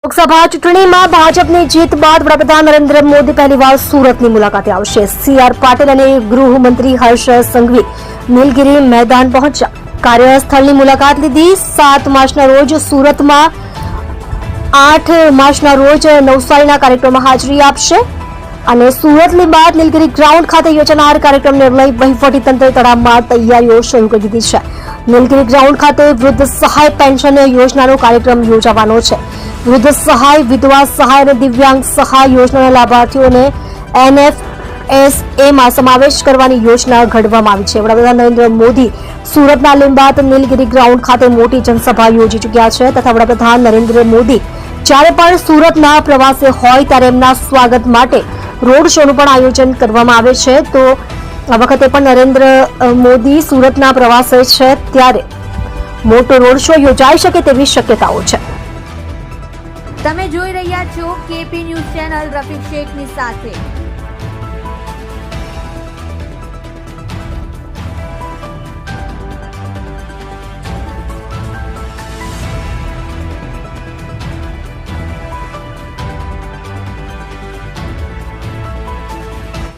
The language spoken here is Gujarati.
લોકસભા ચૂંટણીમાં ભાજપની જીત બાદ વડાપ્રધાન નરેન્દ્ર મોદી પહેલીવાર સુરતની મુલાકાતે આવશે। સી.આર. પાટીલ અને ગૃહમંત્રી હર્ષ સંઘવી નીલગિરી મેદાન પહોંચ્યા, કાર્યસ્થળની મુલાકાત લીધી। 7 માર્ચના રોજ સુરતમાં, 8 માર્ચના રોજ નવસારીના કાર્યક્રમમાં હાજરી આપશે અને સુરતની બાદ નીલગિરી ગ્રાઉન્ડ ખાતે યોજાનાર કાર્યક્રમને લઈ વહીવટીતંત્રે તડામાર તૈયારીઓ શરૂ કરી દીધી છે। નીલગિરી ગ્રાઉન્ડ ખાતે વૃદ્ધ સહાય પેન્શન યોજનાનો કાર્યક્રમ યોજાવાનો છે। વૃદ્ધ સહાય, વિધવા સહાય અને દિવ્યાંગ સહાય યોજનાના લાભાર્થીઓને NFSAમાં સમાવેશ કરવાની યોજના ઘડવામાં આવી છે। વડાપ્રધાન નરેન્દ્ર મોદી સુરતના લીંબાત નીલગિરી ગ્રાઉન્ડ ખાતે મોટી જનસભા યોજી ચૂક્યા છે તથા વડાપ્રધાન નરેન્દ્ર મોદી જ્યારે પણ સુરતના પ્રવાસે હોય ત્યારે એમના સ્વાગત માટે રોડ શોનું પણ આયોજન કરવામાં આવે છે। તો આ વખતે પણ નરેન્દ્ર મોદી સુરતના પ્રવાસે છે ત્યારે મોટો રોડ શો યોજાઈ શકે તેવી શક્યતાઓ છે। તમે જોઈ રહ્યા છો કેપી ન્યૂઝ ચેનલ રફીક શેખની સાથે।